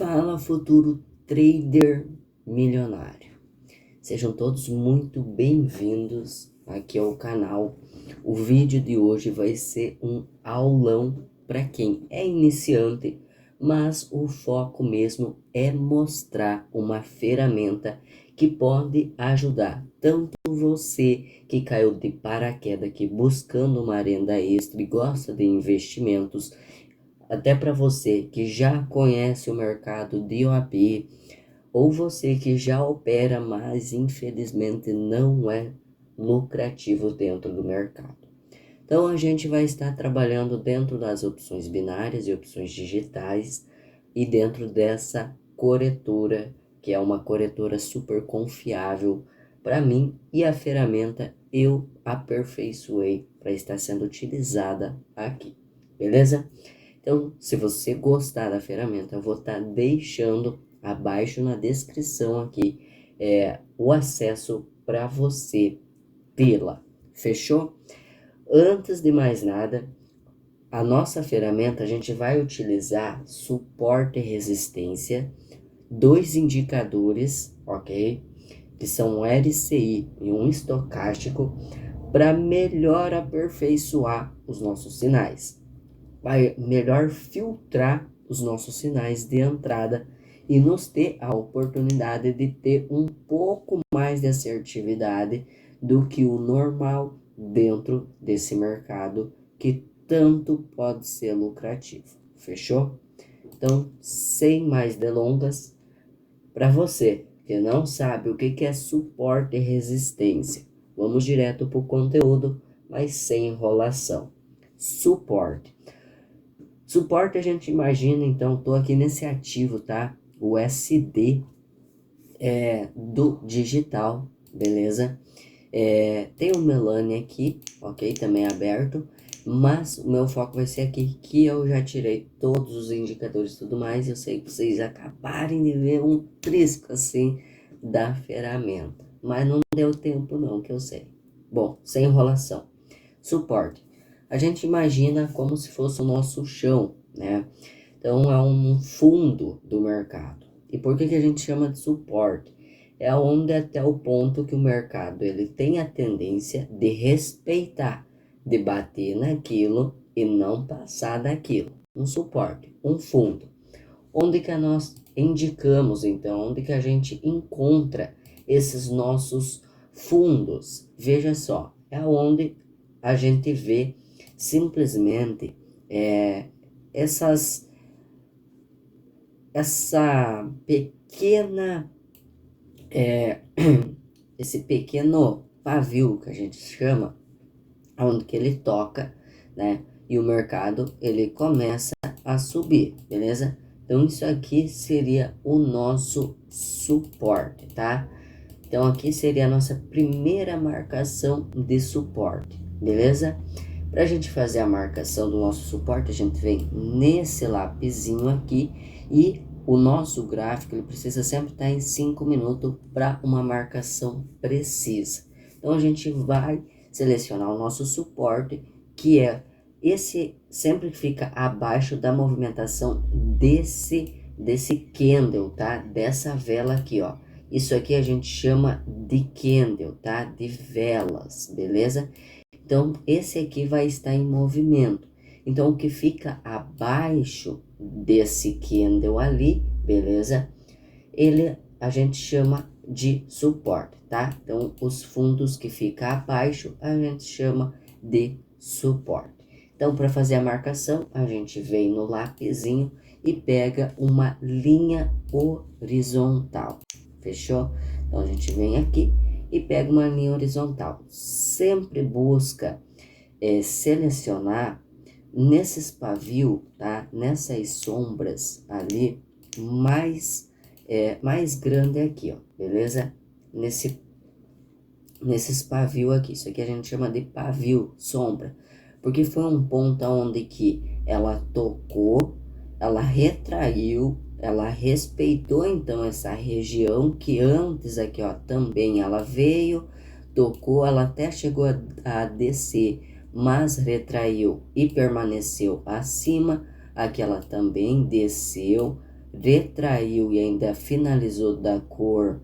Fala, futuro trader milionário. Sejam todos muito bem-vindos aqui ao canal. O vídeo de hoje vai ser um aulão para quem é iniciante, mas o foco mesmo é mostrar uma ferramenta que pode ajudar tanto você que caiu de paraquedas aqui buscando uma renda extra e gosta de investimentos, até para você que já conhece o mercado de OAP, ou você que já opera, mas infelizmente não é lucrativo dentro do mercado. Então a gente vai estar trabalhando dentro das opções binárias e opções digitais e dentro dessa corretora, que é uma corretora super confiável para mim, e a ferramenta eu aperfeiçoei para estar sendo utilizada aqui, beleza? Então, se você gostar da ferramenta, eu vou estar deixando abaixo na descrição aqui o acesso para você tê-la. Fechou? Antes de mais nada, a nossa ferramenta a gente vai utilizar suporte e resistência, dois indicadores, ok? Que são um RSI e um estocástico, para melhor aperfeiçoar os nossos sinais. Vai melhor filtrar os nossos sinais de entrada e nos ter a oportunidade de ter um pouco mais de assertividade do que o normal dentro desse mercado que tanto pode ser lucrativo. Fechou? Então, sem mais delongas, para você que não sabe o que é suporte e resistência, vamos direto para o conteúdo, mas sem enrolação. Suporte. Suporte a gente imagina, então, tô aqui nesse ativo, tá? O SD do digital, beleza? Tem o Melania aqui, ok? Também aberto, mas o meu foco vai ser aqui, que eu já tirei todos os indicadores e tudo mais. Eu sei que vocês acabarem de ver um trisco assim da ferramenta, mas não deu tempo não, que eu sei. Bom, sem enrolação. Suporte. A gente imagina como se fosse o nosso chão, né? Então é um fundo do mercado. E por que a gente chama de suporte? É onde até o ponto que o mercado ele tem a tendência de respeitar, de bater naquilo e não passar daquilo. Um suporte, um fundo. Onde que nós indicamos então, onde que a gente encontra esses nossos fundos? Veja só, é onde a gente vê simplesmente essa pequena esse pequeno pavio que a gente chama, onde que ele toca, né? E o mercado ele começa a subir, beleza? Então isso aqui seria o nosso suporte, tá? Então aqui seria a nossa primeira marcação de suporte, beleza? Para a gente fazer a marcação do nosso suporte, a gente vem nesse lapisinho aqui e o nosso gráfico ele precisa sempre estar em 5 minutos para uma marcação precisa. Então a gente vai selecionar o nosso suporte, que é esse sempre que fica abaixo da movimentação desse candle, tá? Dessa vela aqui, ó. Isso aqui a gente chama de candle, tá? De velas, beleza? Então, esse aqui vai estar em movimento. Então, o que fica abaixo desse candle ali, beleza? A gente chama de suporte, tá? Então, os fundos que ficam abaixo, a gente chama de suporte. Então, para fazer a marcação, a gente vem no lapisinho e pega uma linha horizontal. Fechou? Então, a gente vem aqui e pega uma linha horizontal. Sempre busca selecionar nesses pavios, tá? Nessas sombras ali, mais grande aqui, ó, beleza? Nesses pavios aqui, isso aqui a gente chama de pavio, sombra, porque foi um ponto onde que ela tocou, ela retraiu, ela respeitou então essa região que antes aqui, ó, também ela veio, tocou, ela até chegou a descer, mas retraiu e permaneceu acima. Aqui ela também desceu, retraiu e ainda finalizou da cor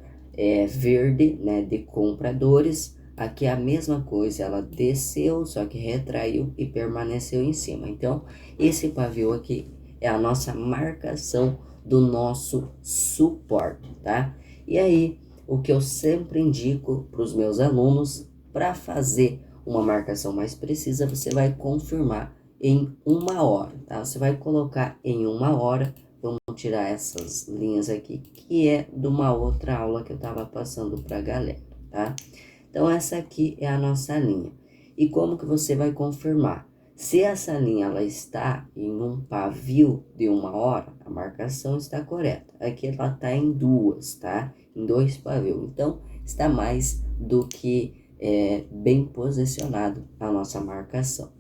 verde, né, de compradores. Aqui é a mesma coisa, ela desceu, só que retraiu e permaneceu em cima. Então, esse pavio aqui é a nossa marcação do nosso suporte, tá? E aí, o que eu sempre indico para os meus alunos, para fazer uma marcação mais precisa, você vai confirmar em 1 hora, tá? Você vai colocar em 1 hora. Vamos tirar essas linhas aqui, que é de uma outra aula que eu estava passando para a galera, tá? Então, essa aqui é a nossa linha. E como que você vai confirmar? Se essa linha ela está em um pavio de 1 hora, a marcação está correta. Aqui ela está em duas, tá? Em 2 pavios. Então, está mais do que bem posicionado a nossa marcação.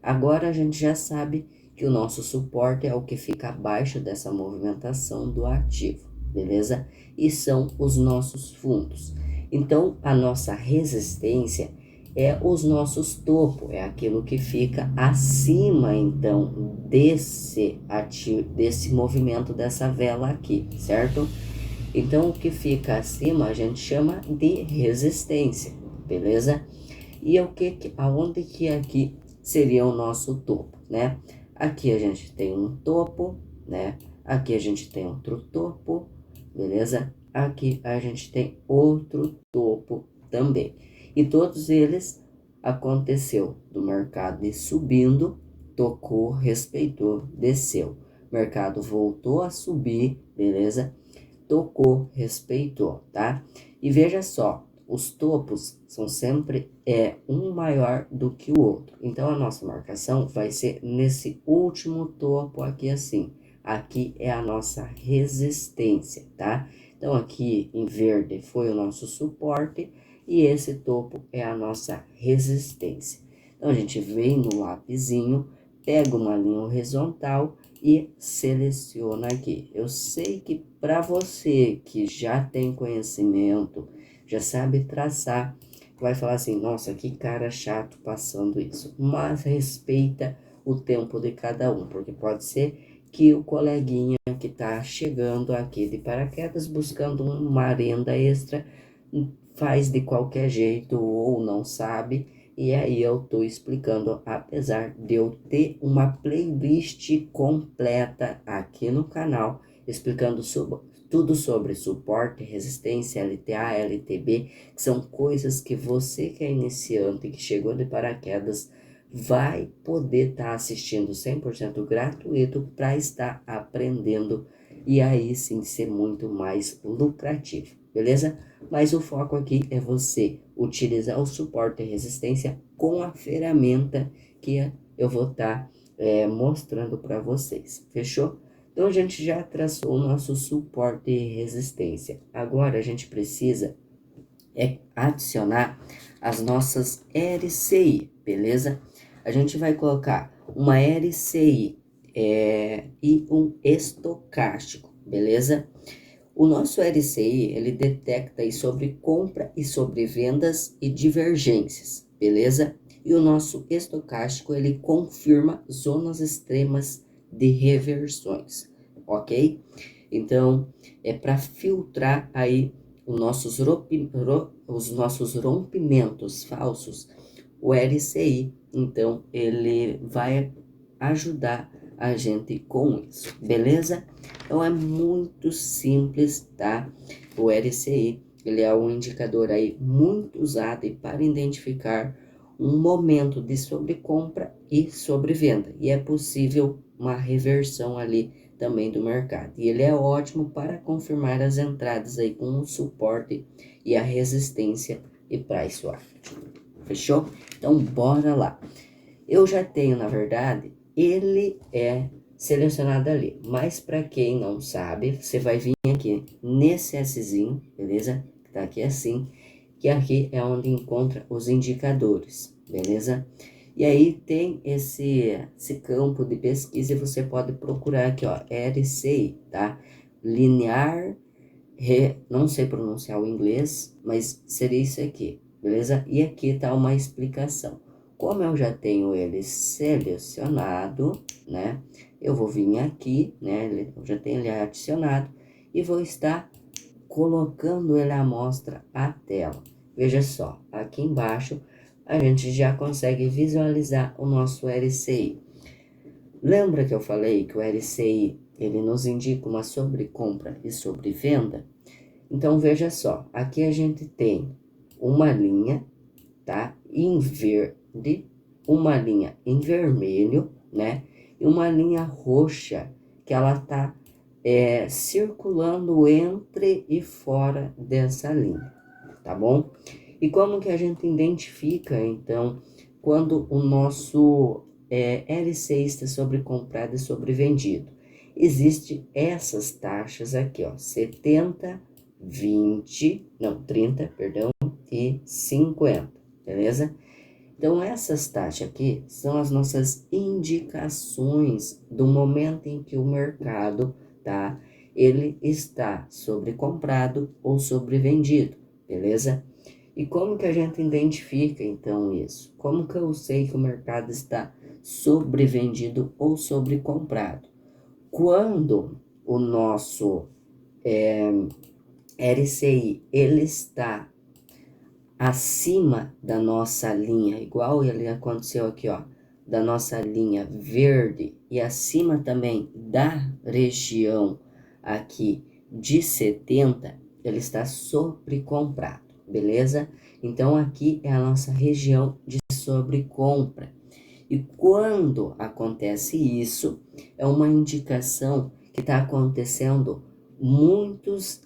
Agora a gente já sabe que o nosso suporte é o que fica abaixo dessa movimentação do ativo, beleza? E são os nossos fundos. Então, a nossa resistência é os nossos topos, é aquilo que fica acima, então, desse movimento dessa vela aqui, certo? Então, o que fica acima a gente chama de resistência, beleza? E aonde que aqui seria o nosso topo, né? Aqui a gente tem um topo, né? Aqui a gente tem outro topo, beleza? Aqui a gente tem outro topo também. E todos eles aconteceu do mercado subindo, tocou, respeitou, desceu. Mercado voltou a subir, beleza? Tocou, respeitou, tá? E veja só, os topos são sempre um maior do que o outro. Então, a nossa marcação vai ser nesse último topo aqui assim. Aqui é a nossa resistência, tá? Então, aqui em verde foi o nosso suporte e esse topo é a nossa resistência. Então, a gente vem no lapisinho, pega uma linha horizontal e seleciona aqui. Eu sei que para você que já tem conhecimento, já sabe traçar, vai falar assim, nossa, que cara chato passando isso. Mas respeita o tempo de cada um, porque pode ser que o coleguinha que está chegando aqui de paraquedas buscando uma renda extra faz de qualquer jeito ou não sabe. E aí eu tô explicando, apesar de eu ter uma playlist completa aqui no canal, explicando tudo sobre suporte, resistência, LTA, LTB, que são coisas que você que é iniciante, que chegou de paraquedas, vai poder estar assistindo 100% gratuito para estar aprendendo e aí sim ser muito mais lucrativo, beleza? Mas o foco aqui é você utilizar o suporte e resistência com a ferramenta que eu vou estar mostrando para vocês, fechou? Então a gente já traçou o nosso suporte e resistência. Agora a gente precisa adicionar as nossas RCI, beleza? A gente vai colocar uma RCI e um estocástico, beleza? O nosso RCI, ele detecta aí sobre compra e sobre vendas e divergências, beleza? E o nosso estocástico, ele confirma zonas extremas de reversões, ok? Então, é para filtrar aí os nossos rompimentos falsos, o RCI, então, ele vai ajudar a gente com isso, beleza? Então, é muito simples, tá? O RCI, ele é um indicador aí muito usado para identificar um momento de sobrecompra e sobrevenda. E é possível uma reversão ali também do mercado. E ele é ótimo para confirmar as entradas aí com o suporte e a resistência e price action. Fechou? Então, bora lá. Eu já tenho, na verdade, ele é selecionado ali. Mas para quem não sabe, você vai vir aqui nesse Szinho, beleza? Que tá aqui assim, que aqui é onde encontra os indicadores, beleza? E aí tem esse campo de pesquisa e você pode procurar aqui, ó, RCI, tá? Linear, não sei pronunciar o inglês, mas seria isso aqui, beleza? E aqui tá uma explicação. Como eu já tenho ele selecionado, né? eu vou vir aqui, né, eu já tenho ele adicionado, e vou estar colocando ele à mostra à tela. Veja só, aqui embaixo a gente já consegue visualizar o nosso RCI. Lembra que eu falei que o RCI, ele nos indica uma sobrecompra e sobrevenda? Então, veja só, aqui a gente tem uma linha, tá? Em verde, uma linha em vermelho, né? E uma linha roxa, que ela tá circulando entre e fora dessa linha, tá bom? E como que a gente identifica, então, quando o nosso LC está sobrecomprado e sobrevendido? Existe essas taxas aqui, ó, 70, 20, não, 30, perdão, e 50, beleza? Então, essas taxas aqui são as nossas indicações do momento em que o mercado, tá? Ele está sobrecomprado ou sobrevendido, beleza? E como que a gente identifica, então, isso? Como que eu sei que o mercado está sobrevendido ou sobrecomprado? Quando o nosso RCI, ele está acima da nossa linha, igual ele aconteceu aqui, ó, da nossa linha verde e acima também da região aqui de 70, ele está sobrecomprado, beleza? Então aqui é a nossa região de sobrecompra. E quando acontece isso, é uma indicação que está acontecendo muitos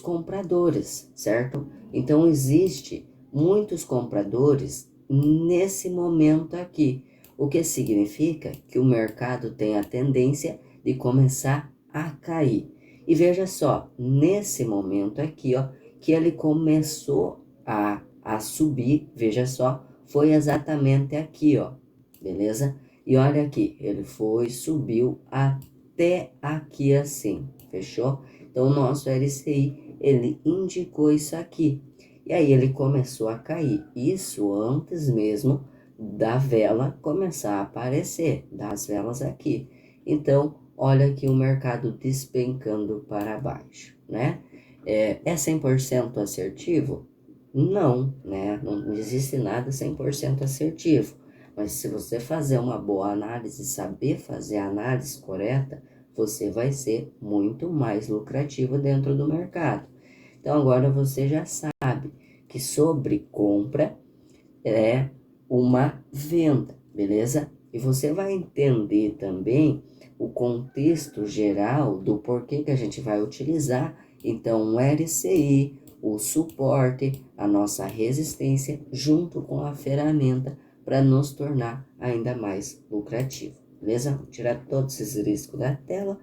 compradores, certo? Então existe muitos compradores nesse momento aqui, o que significa que o mercado tem a tendência de começar a cair. E veja só, nesse momento aqui, ó, que ele começou a subir, veja só, foi exatamente aqui, ó, beleza? E olha aqui, ele foi, subiu até aqui assim, fechou? Então, o nosso LCI, ele indicou isso aqui. E aí, ele começou a cair. Isso antes mesmo da vela começar a aparecer, das velas aqui. Então, olha aqui o mercado despencando para baixo, né? É 100% assertivo? Não, né? Não existe nada 100% assertivo. Mas se você fazer uma boa análise, saber fazer a análise correta, você vai ser muito mais lucrativo dentro do mercado. Então agora você já sabe que sobre compra é uma venda, beleza? E você vai entender também o contexto geral do porquê que a gente vai utilizar, então, o RCI, o suporte, a nossa resistência, junto com a ferramenta para nos tornar ainda mais lucrativo, beleza? Vou tirar todos esses riscos da tela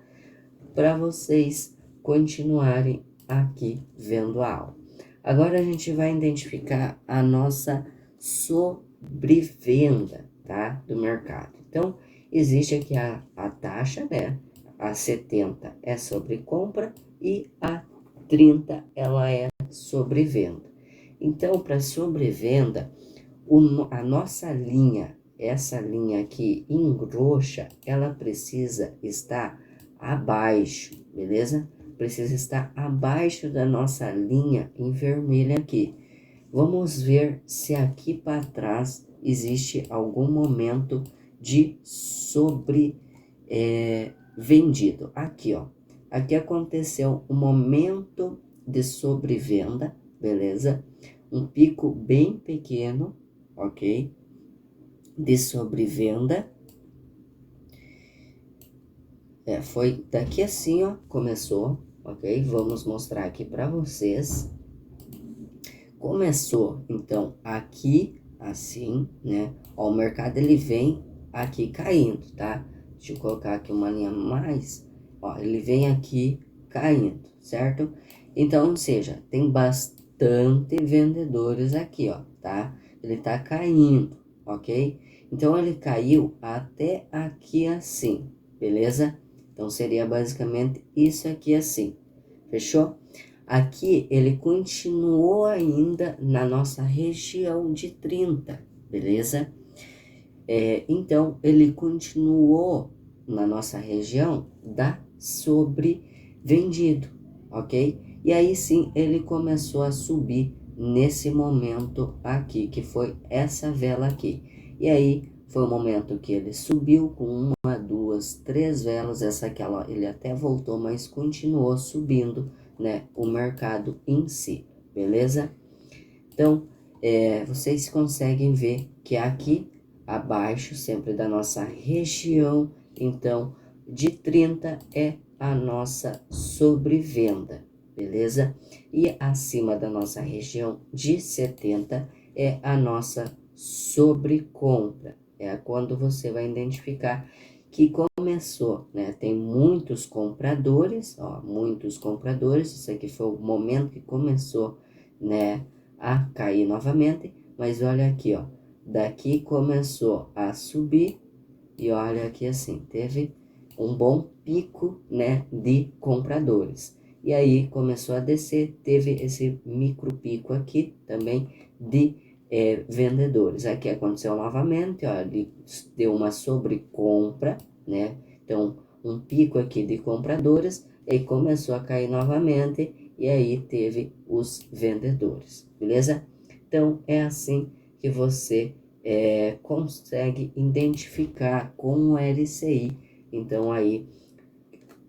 para vocês continuarem aqui vendo a aula. Agora a gente vai identificar a nossa sobrevenda, tá? Do mercado. Então, existe aqui a taxa, né? A 70 é sobre compra e a 30 ela é sobre venda. Então, para sobrevenda, a nossa linha, essa linha aqui em roxa, ela precisa estar abaixo, beleza? Precisa estar abaixo da nossa linha em vermelho aqui. Vamos ver se aqui para trás existe algum momento de vendido. Aqui, ó. Aqui aconteceu um momento de sobrevenda, beleza? Um pico bem pequeno, ok? De sobrevenda. Foi daqui assim, ó, começou, ok? Vamos mostrar aqui para vocês. Começou, então, aqui, assim, né? Ó, o mercado, ele vem aqui caindo, tá? Deixa eu colocar aqui uma linha mais, ó, ele vem aqui caindo, certo? Então, ou seja, tem bastante vendedores aqui, ó, tá? Ele tá caindo, ok? Então, ele caiu até aqui assim, beleza? Então, seria basicamente isso aqui assim, fechou? Aqui ele continuou ainda na nossa região de 30, beleza? Então, ele continuou na nossa região da sobrevendido, ok? E aí sim, ele começou a subir nesse momento aqui, que foi essa vela aqui. E aí, foi o momento que ele subiu com uma, duas, três velas, essa aqui, ele até voltou, mas continuou subindo, né, o mercado em si, beleza? Então, vocês conseguem ver que aqui abaixo, sempre da nossa região, então, de 30 é a nossa sobrevenda, beleza? E acima da nossa região de 70 é a nossa sobrecompra. É quando você vai identificar que começou, né? Tem muitos compradores, ó, muitos compradores. Isso aqui foi o momento que começou, né, a cair novamente, mas olha aqui, ó, daqui começou a subir e olha aqui assim, teve um bom pico, né, de compradores. E aí começou a descer, teve esse micro pico aqui também de vendedores. Aqui aconteceu novamente, ó, ele deu uma sobrecompra, né? Então, um pico aqui de compradores e começou a cair novamente e aí teve os vendedores, beleza? Então, é assim que você consegue identificar com o LCI. Então, aí,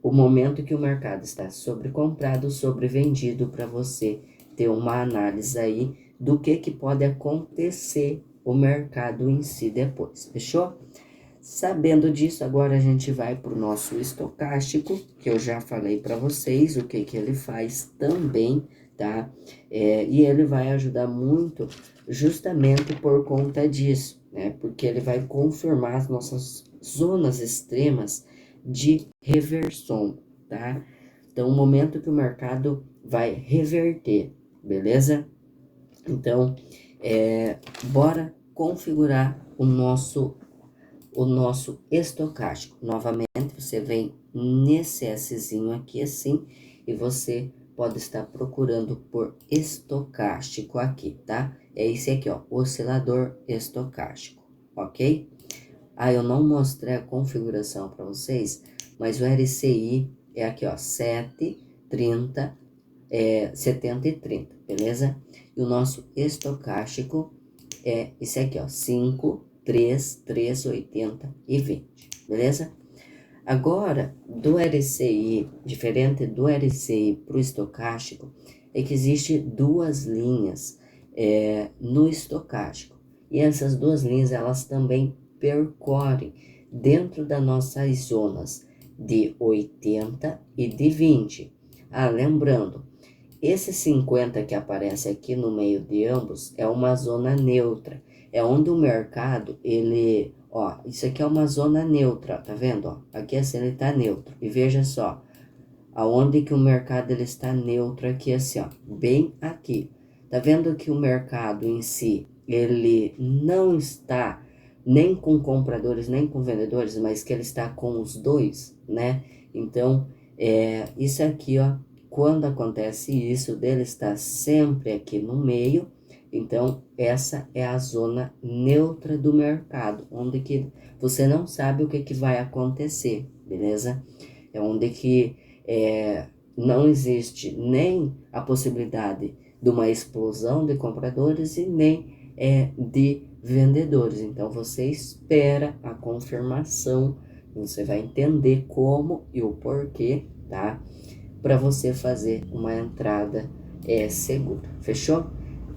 o momento que o mercado está sobrecomprado, sobrevendido, para você ter uma análise aí do que pode acontecer o mercado em si depois, fechou? Sabendo disso, agora a gente vai para o nosso estocástico, que eu já falei para vocês o que ele faz também, tá? E ele vai ajudar muito justamente por conta disso, né? Porque ele vai confirmar as nossas zonas extremas de reversão, tá? Então, o momento que o mercado vai reverter, beleza? Então, bora configurar o nosso estocástico. Novamente, você vem nesse Szinho aqui assim, e você pode estar procurando por estocástico aqui, tá? É esse aqui, ó, oscilador estocástico, ok? Eu não mostrei a configuração para vocês, mas o RCI é aqui, ó, 7, 30, 70 e 30, beleza? E o nosso estocástico é esse aqui, ó, 5, 3, 3, 80 e 20, beleza? Agora, do RCI, diferente do RCI para o estocástico, é que existe duas linhas no estocástico. E essas duas linhas, elas também percorrem dentro das nossas zonas de 80 e de 20. Lembrando, esse 50 que aparece aqui no meio de ambos é uma zona neutra. É onde o mercado, ele... Ó, isso aqui é uma zona neutra, tá vendo? Ó, aqui assim ele tá neutro. E veja só, aonde que o mercado ele está neutro aqui assim, ó. Bem aqui. Tá vendo que o mercado em si, ele não está nem com compradores, nem com vendedores, mas que ele está com os dois, né? Então, isso aqui, ó. Quando acontece isso, dele estar sempre aqui no meio, então essa é a zona neutra do mercado, onde que você não sabe o que vai acontecer, beleza? É onde que não existe nem a possibilidade de uma explosão de compradores e nem de vendedores. Então você espera a confirmação, você vai entender como e o porquê, tá? Para você fazer uma entrada segura, fechou?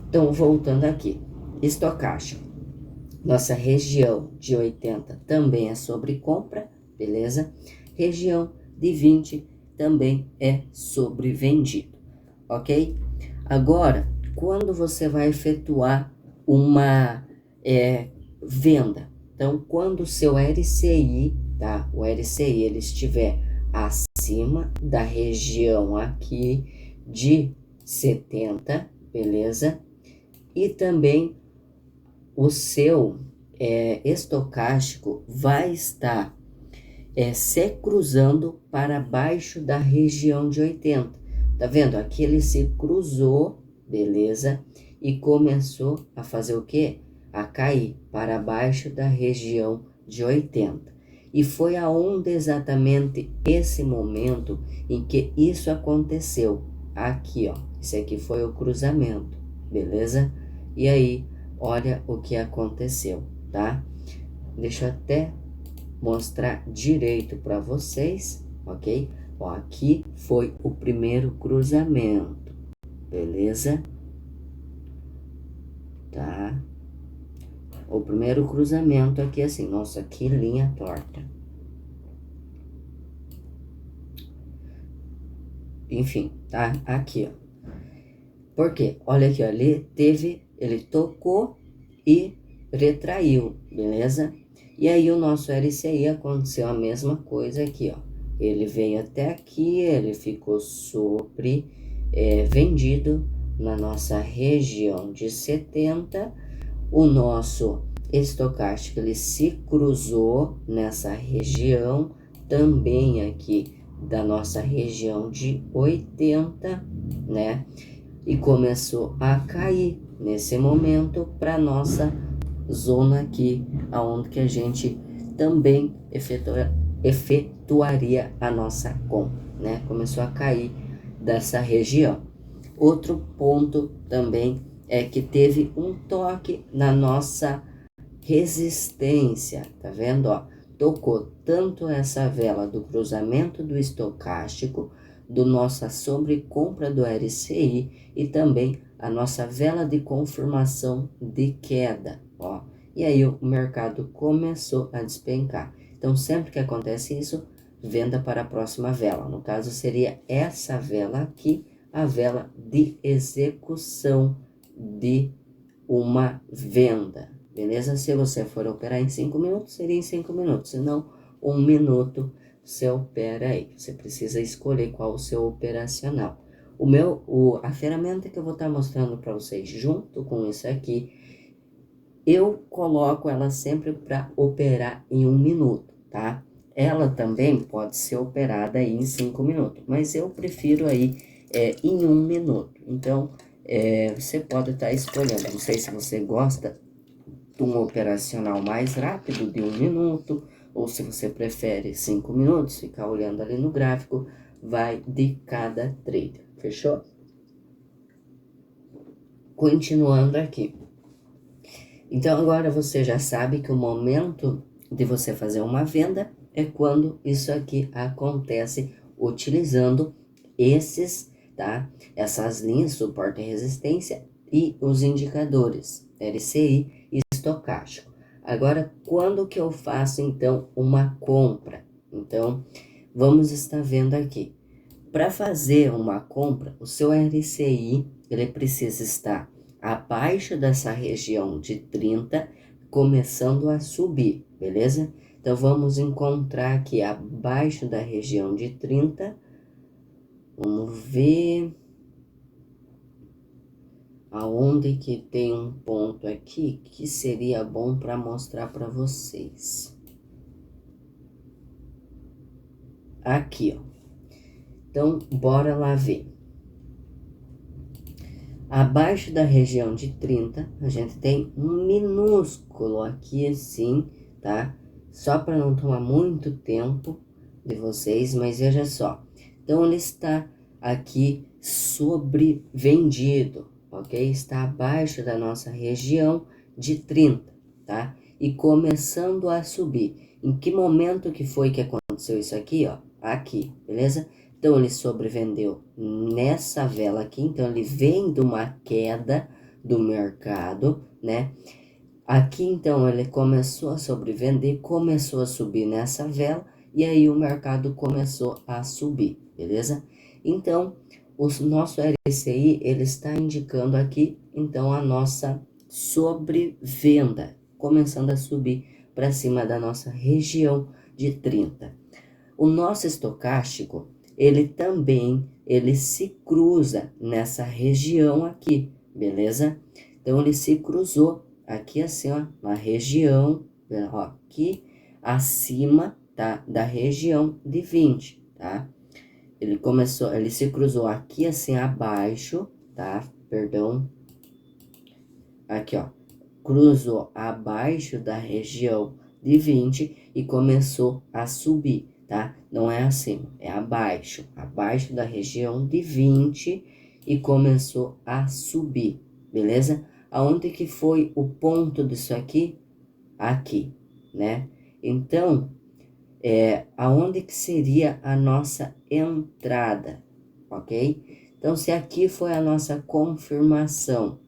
Então, voltando aqui, estocástico. Nossa região de 80 também é sobre compra, beleza? Região de 20 também é sobre vendido, ok? Agora, quando você vai efetuar uma venda, então, quando o seu RCI, tá? O RCI, ele estiver acima da região aqui de 70, beleza? E também o seu estocástico vai estar se cruzando para baixo da região de 80. Tá vendo? Aqui ele se cruzou, beleza? E começou a fazer o quê? a cair para baixo da região de 80. E foi aonde exatamente esse momento em que isso aconteceu. Aqui, ó. Esse aqui foi o cruzamento, beleza? E aí, olha o que aconteceu, tá? Deixa eu até mostrar direito para vocês, ok? Ó, aqui foi o primeiro cruzamento, beleza? Tá? O primeiro cruzamento aqui assim, nossa, que linha torta. Enfim, tá? Aqui, ó. Por quê? Olha aqui, ó, ele tocou e retraiu, beleza? E aí o nosso RCI aconteceu a mesma coisa aqui, ó. Ele veio até aqui, ele ficou vendido na nossa região de 70. O nosso estocástico, ele se cruzou nessa região, também aqui da nossa região de 80, né? E começou a cair nesse momento para nossa zona aqui, aonde que a gente também efetuaria a nossa compra, né? Começou a cair dessa região. Outro ponto também é que teve um toque na nossa resistência, tá vendo, ó? Tocou tanto essa vela do cruzamento do estocástico, do nossa sobrecompra do RCI e também a nossa vela de confirmação de queda, ó. E aí o mercado começou a despencar. Então, sempre que acontece isso, venda para a próxima vela. No caso, seria essa vela aqui, a vela de execução de uma venda, beleza? Se você for operar em 5 minutos, seria em 5 minutos, se não, 1 minuto você opera aí. Você precisa escolher qual o seu operacional. A ferramenta que eu vou estar mostrando para vocês junto com isso aqui, eu coloco ela sempre para operar em 1 minuto, tá? Ela também pode ser operada aí em 5 minutos, mas eu prefiro aí em 1 minuto. Então, você pode estar escolhendo. Não sei se você gosta de um operacional mais rápido, de 1 minuto, ou se você prefere 5 minutos, ficar olhando ali no gráfico, vai de cada trader, fechou? Continuando aqui. Então, agora você já sabe que o momento de você fazer uma venda é quando isso aqui acontece utilizando tá? Essas linhas, suporte e resistência e os indicadores RCI e estocástico. Agora, quando que eu faço, então, uma compra? Então, vamos estar vendo aqui. Para fazer uma compra, o seu RCI, ele precisa estar abaixo dessa região de 30, começando a subir, beleza? Então, vamos encontrar aqui abaixo da região de 30. Vamos ver aonde que tem um ponto aqui que seria bom para mostrar para vocês. Aqui, ó. Então, bora lá ver. Abaixo da região de 30, a gente tem um minúsculo aqui assim, tá? Só para não tomar muito tempo de vocês, mas veja só. Então, ele está aqui sobrevendido, ok? Está abaixo da nossa região de 30, tá? E começando a subir. Em que momento que foi que aconteceu isso aqui, ó? Aqui, beleza? Então, ele sobrevendeu nessa vela aqui. Então, ele vem de uma queda do mercado, né? Aqui, então, ele começou a sobrevender, começou a subir nessa vela. E aí, o mercado começou a subir, beleza? Então, o nosso RSI, ele está indicando aqui, então, a nossa sobrevenda. Começando a subir para cima da nossa região de 30. O nosso estocástico, ele se cruza nessa região aqui, beleza? Então, ele se cruzou aqui assim, ó, na região, ó, aqui acima, tá, da região de 20, tá? Ele se cruzou aqui assim abaixo, tá? Perdão. Aqui, ó. cruzou abaixo da região de 20 e começou a subir, tá? Não é acima, é abaixo, abaixo da região de 20 e começou a subir, beleza? Aonde que foi o ponto disso aqui? Aqui, né? Então, aonde que seria a nossa entrada, ok? Então, se aqui foi a nossa confirmação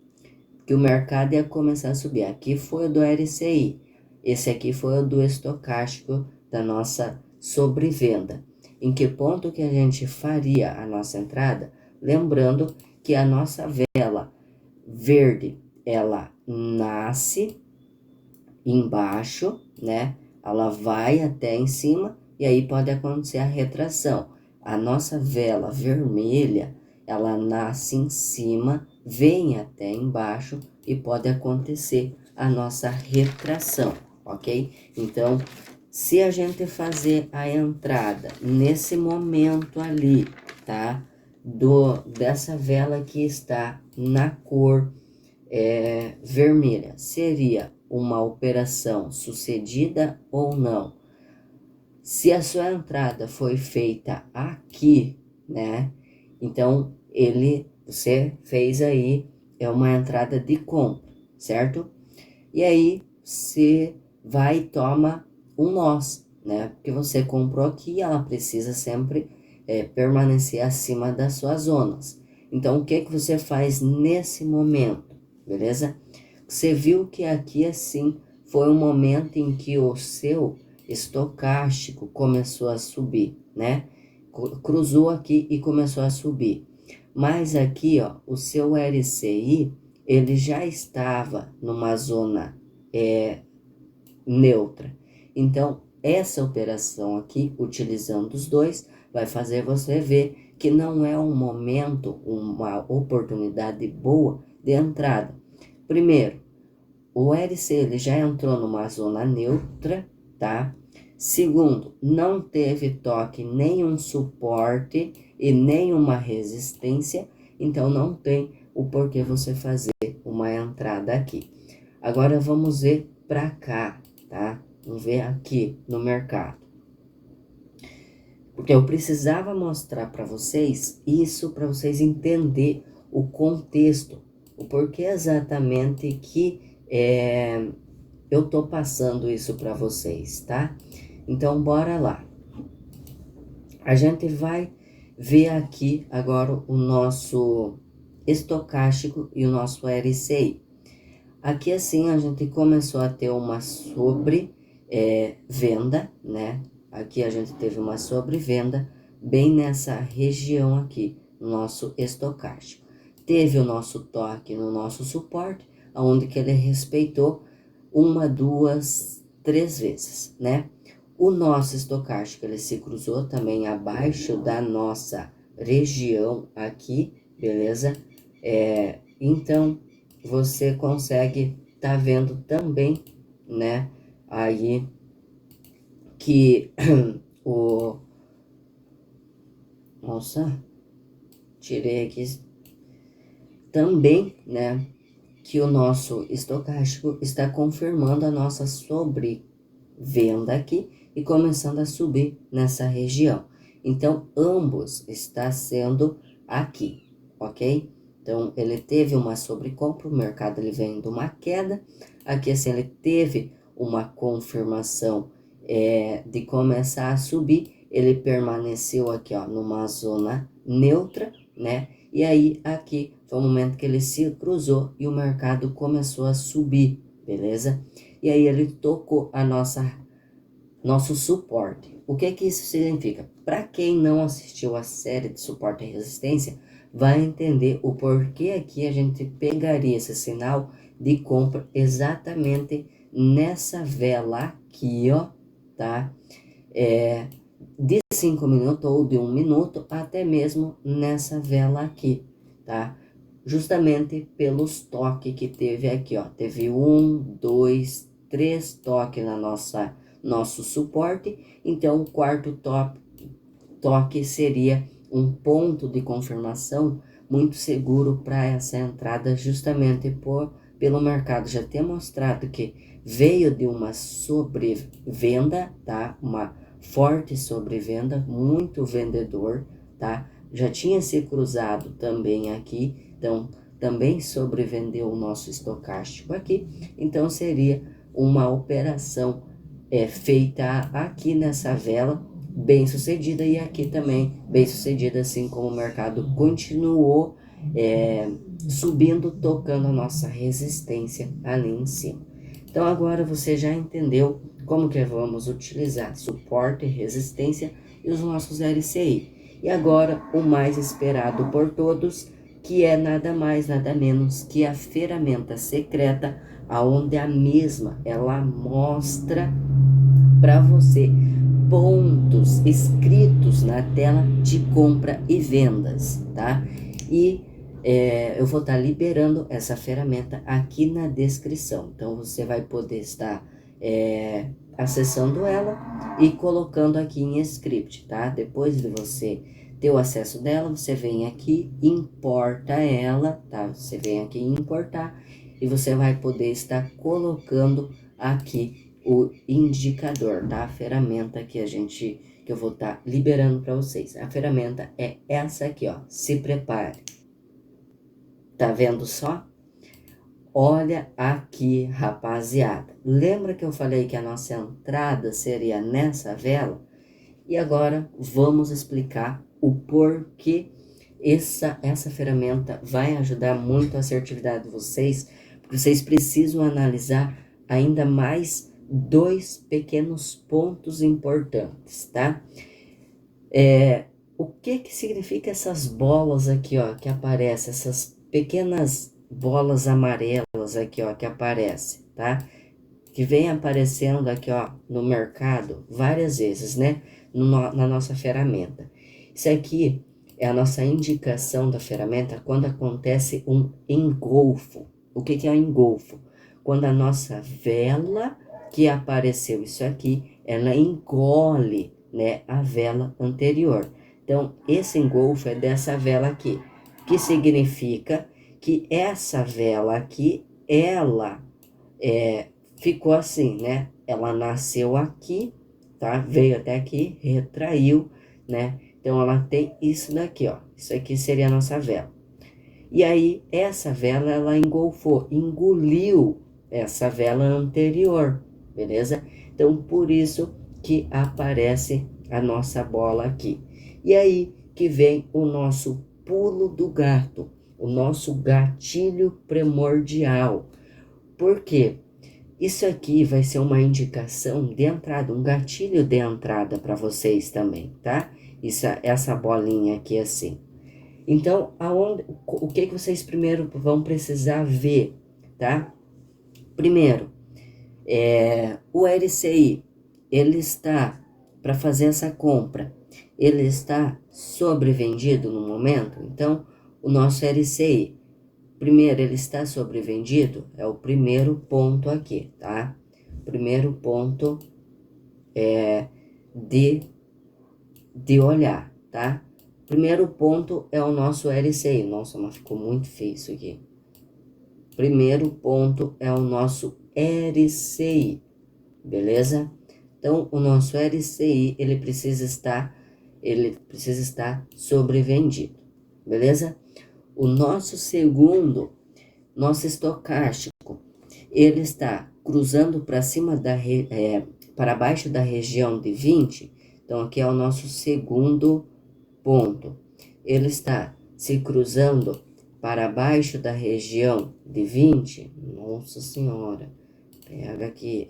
que o mercado ia começar a subir, aqui foi o do RCI, esse aqui foi o do estocástico da nossa sobrevenda. Em que ponto que a gente faria a nossa entrada? Lembrando que a nossa vela verde, ela nasce embaixo, né? Ela vai até em cima e aí pode acontecer a retração. A nossa vela vermelha, ela nasce em cima, vem até embaixo e pode acontecer a nossa retração, ok? Então, se a gente fazer a entrada nesse momento ali, tá? Dessa vela que está na cor vermelha, seria uma operação sucedida ou não? Se a sua entrada foi feita aqui, né? Então você fez aí uma entrada de compra, certo? E aí você vai e toma um nós, né? Porque você comprou aqui, ela precisa sempre permanecer acima das suas zonas. Então o que que você faz nesse momento, beleza? Você viu que aqui assim foi um momento em que o seu estocástico começou a subir, né? Cruzou aqui e começou a subir. Mas aqui, ó, o seu RCI, ele já estava numa zona neutra. Então, essa operação aqui, utilizando os dois, vai fazer você ver que não é um momento, uma oportunidade boa de entrada. Primeiro, o LC ele já entrou numa zona neutra, tá? Segundo, não teve toque, nenhum suporte e nenhuma resistência, então não tem o porquê você fazer uma entrada aqui. Agora vamos ver para cá, tá? Vamos ver aqui no mercado. Porque eu precisava mostrar para vocês isso, para vocês entenderem o contexto, o porquê exatamente que eu tô passando isso para vocês, tá? Então, bora lá. A gente vai ver aqui agora o nosso estocástico e o nosso RCI. Aqui assim a gente começou a ter uma sobrevenda, né? Aqui a gente teve uma sobrevenda bem nessa região aqui, no nosso estocástico. Teve o nosso toque no nosso suporte, onde que ele respeitou uma, duas, três vezes, né? O nosso estocástico, ele se cruzou também abaixo da nossa região aqui, beleza? Então, você consegue tá vendo também, né? Aí que o... Nossa, tirei aqui também, né? Que o nosso estocástico está confirmando a nossa sobrevenda aqui e começando a subir nessa região. Então, ambos está sendo aqui, ok? Então, ele teve uma sobrecompra, o mercado ele vem de uma queda. Aqui, assim, ele teve uma confirmação de começar a subir. Ele permaneceu aqui, ó, numa zona neutra, né? E aí, aqui foi o momento que ele se cruzou e o mercado começou a subir, beleza? E aí, ele tocou a nosso suporte. O que que isso significa? Para quem não assistiu a série de suporte e resistência, vai entender o porquê aqui a gente pegaria esse sinal de compra exatamente nessa vela aqui, ó, tá? De 5 minutos ou de 1 minuto, até mesmo nessa vela aqui, tá? Justamente pelos toques que teve aqui, ó. Teve 1, 2, 3 toques na nosso suporte. Então, o quarto toque seria um ponto de confirmação muito seguro para essa entrada, justamente por pelo mercado já ter mostrado que veio de uma sobrevenda, tá? Uma forte sobrevenda, muito vendedor, tá? Já tinha se cruzado também aqui, então também sobrevendeu o nosso estocástico aqui, então seria uma operação feita aqui nessa vela, bem sucedida, e aqui também bem sucedida, assim como o mercado continuou subindo, tocando a nossa resistência ali em cima. Então agora você já entendeu como que vamos utilizar suporte, resistência e os nossos RCI. E agora o mais esperado por todos, que é nada mais, nada menos que a ferramenta secreta, aonde a mesma ela mostra para você pontos escritos na tela de compra e vendas, tá? E eu vou estar liberando essa ferramenta aqui na descrição, então você vai poder estar acessando ela e colocando aqui em script, tá? Depois de você ter o acesso dela, você vem aqui, importa ela, tá? Você vem aqui em importar e você vai poder estar colocando aqui o indicador, tá? A ferramenta que eu vou estar liberando para vocês. A ferramenta é essa aqui, ó. Se prepare. Tá vendo só? Olha aqui, rapaziada. Lembra que eu falei que a nossa entrada seria nessa vela? E agora vamos explicar o porquê essa ferramenta vai ajudar muito a assertividade de vocês, porque vocês precisam analisar ainda mais dois pequenos pontos importantes, tá? O que significa essas bolas aqui, ó, que aparecem, essas pequenas bolas amarelas aqui, ó, que aparecem, tá? Que vem aparecendo aqui, ó, no mercado várias vezes, né? Na nossa ferramenta. Isso aqui é a nossa indicação da ferramenta quando acontece um engolfo. O que é um engolfo? Quando a nossa vela que apareceu isso aqui, ela engole, né, a vela anterior. Então, esse engolfo é dessa vela aqui, que significa que essa vela aqui, ela ficou assim, né? Ela nasceu aqui, tá? Veio até aqui, retraiu, né? Então, ela tem isso daqui, ó. Isso aqui seria a nossa vela. E aí, essa vela, ela engolfou, engoliu essa vela anterior, beleza? Então, por isso que aparece a nossa bola aqui. E aí que vem o nosso pulo do gato, o nosso gatilho primordial. Por quê? Isso aqui vai ser uma indicação de entrada, um gatilho de entrada para vocês também, tá? Essa bolinha aqui assim. Então, o que vocês primeiro vão precisar ver, tá? Primeiro, o RCI, ele está, para fazer essa compra, ele está sobrevendido no momento. Então, o nosso RCI, primeiro, ele está sobrevendido, é o primeiro ponto aqui, tá? Primeiro ponto de olhar, tá? Primeiro ponto é o nosso RCI. Nossa, mas ficou muito feio isso aqui. Primeiro ponto é o nosso RCI, beleza? Então, o nosso RCI, ele precisa estar sobrevendido, beleza? O nosso nosso estocástico, ele está cruzando para cima para baixo da região de 20. Então, aqui é o nosso segundo ponto. Ele está se cruzando para baixo da região de 20. Nossa Senhora, pega aqui.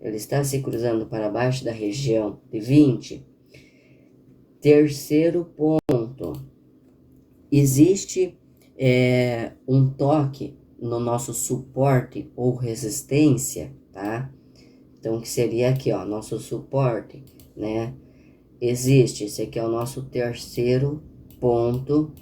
Ele está se cruzando para baixo da região de 20. Terceiro ponto. Existe um toque no nosso suporte ou resistência, tá? Então, que seria aqui, ó, nosso suporte, né? Existe, esse aqui é o nosso terceiro ponto,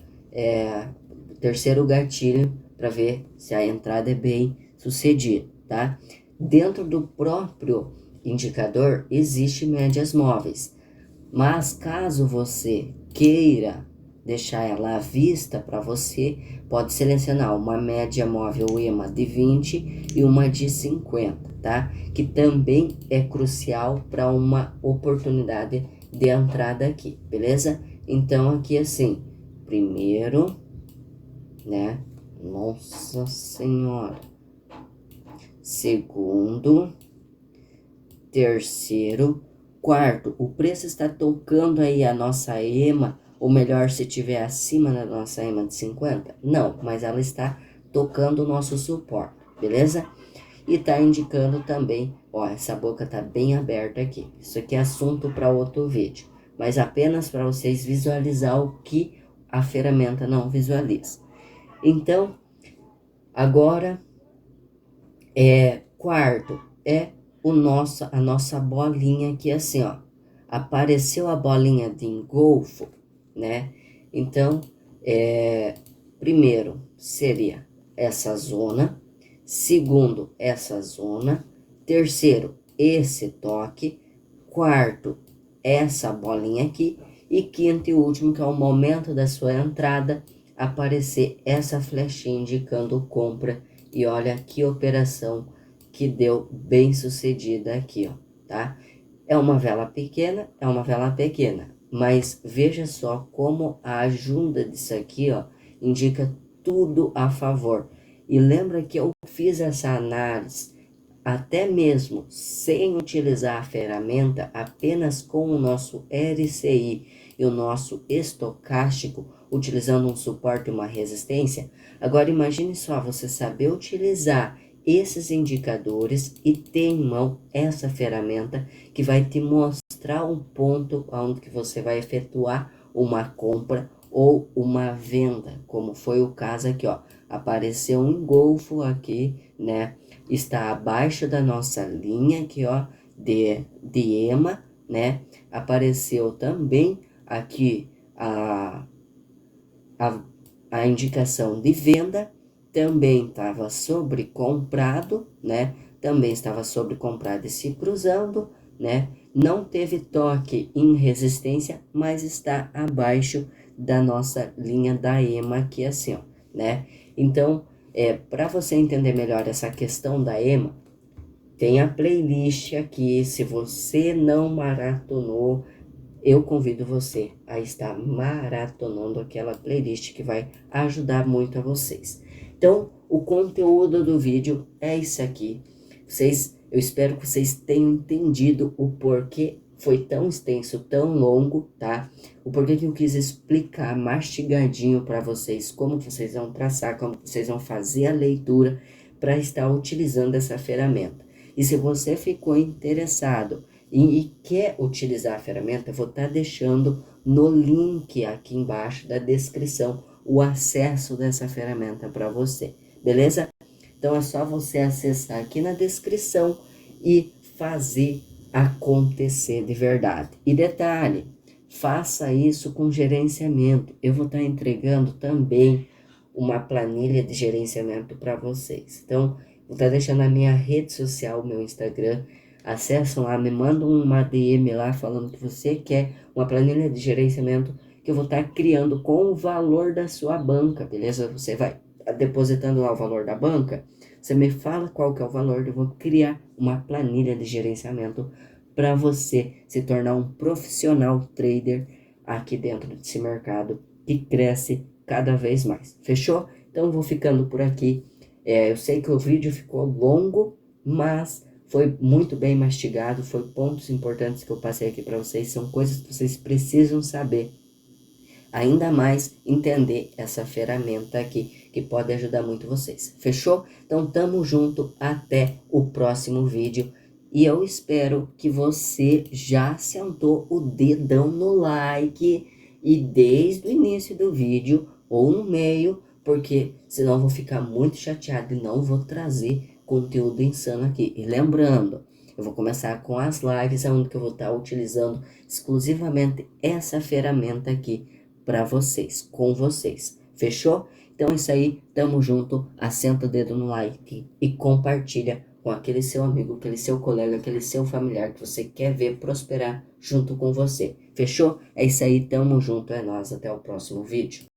terceiro gatilho para ver se a entrada é bem sucedida, tá? Dentro do próprio indicador existe médias móveis, mas caso você queira deixar ela à vista para você, pode selecionar uma média móvel EMA de 20 e uma de 50, tá? Que também é crucial para uma oportunidade de entrada aqui, beleza? Então aqui assim, primeiro, né? Nossa Senhora. Segundo, terceiro, quarto. O preço está tocando aí a nossa EMA, ou melhor, se tiver acima da nossa EMA de 50? Não, mas ela está tocando o nosso suporte, beleza? E tá indicando também, ó, essa boca tá bem aberta aqui. Isso aqui é assunto para outro vídeo, mas apenas para vocês visualizar o que a ferramenta não visualiza. Então, agora quarto é a nossa bolinha aqui assim, ó. Apareceu a bolinha de engolfo, né? Então, primeiro seria essa zona, segundo, essa zona, terceiro, esse toque, quarto, essa bolinha aqui, e quinto e último, que é o momento da sua entrada, aparecer essa flechinha indicando compra. E olha que operação que deu bem sucedida aqui, ó, tá? É uma vela pequena, mas veja só como a ajuda disso aqui, ó, indica tudo a favor. E lembra que eu fiz essa análise até mesmo sem utilizar a ferramenta, apenas com o nosso RCI e o nosso estocástico, utilizando um suporte e uma resistência. Agora imagine só você saber utilizar esses indicadores e ter em mão essa ferramenta que vai te mostrar um ponto onde que você vai efetuar uma compra ou uma venda, como foi o caso aqui, ó. Apareceu um engolfo aqui, né? Está abaixo da nossa linha aqui, ó, de EMA, né? Apareceu também aqui a, a indicação de venda, também estava sobrecomprado, né? Também estava sobrecomprado e se cruzando, né? Não teve toque em resistência, mas está abaixo da nossa linha da EMA aqui assim, ó, né? Então, para você entender melhor essa questão da EMA, tem a playlist aqui. Se você não maratonou, eu convido você a estar maratonando aquela playlist que vai ajudar muito a vocês. Então, o conteúdo do vídeo é isso aqui. Eu espero que vocês tenham entendido o porquê foi tão extenso, tão longo, tá? O porquê que eu quis explicar mastigadinho para vocês, como vocês vão traçar, como vocês vão fazer a leitura para estar utilizando essa ferramenta. E se você ficou interessado e quer utilizar a ferramenta, eu vou estar deixando no link aqui embaixo da descrição o acesso dessa ferramenta para você, beleza? Então é só você acessar aqui na descrição e fazer acontecer de verdade. E detalhe, faça isso com gerenciamento. Eu vou estar entregando também uma planilha de gerenciamento para vocês. Então, vou estar deixando na minha rede social, meu Instagram. Acessam lá, me mandam uma DM lá falando que você quer uma planilha de gerenciamento que eu vou estar criando com o valor da sua banca, beleza? Você vai depositando lá o valor da banca, você me fala qual que é o valor, eu vou criar uma planilha de gerenciamento para você se tornar um profissional trader aqui dentro desse mercado que cresce cada vez mais. Fechou? Então eu vou ficando por aqui. Eu sei que o vídeo ficou longo, mas foi muito bem mastigado, foi pontos importantes que eu passei aqui para vocês, são coisas que vocês precisam saber. Ainda mais entender essa ferramenta aqui, que pode ajudar muito vocês. Fechou? Então tamo junto, até o próximo vídeo. E eu espero que você já sentou o dedão no like e desde o início do vídeo ou no meio, porque senão eu vou ficar muito chateado e não vou trazer conteúdo insano aqui. E lembrando, eu vou começar com as lives, onde que eu vou estar utilizando exclusivamente essa ferramenta aqui para vocês, com vocês. Fechou? Então é isso aí, tamo junto, assenta o dedo no like e compartilha com aquele seu amigo, aquele seu colega, aquele seu familiar que você quer ver prosperar junto com você. Fechou? É isso aí, tamo junto, é nóis, até o próximo vídeo.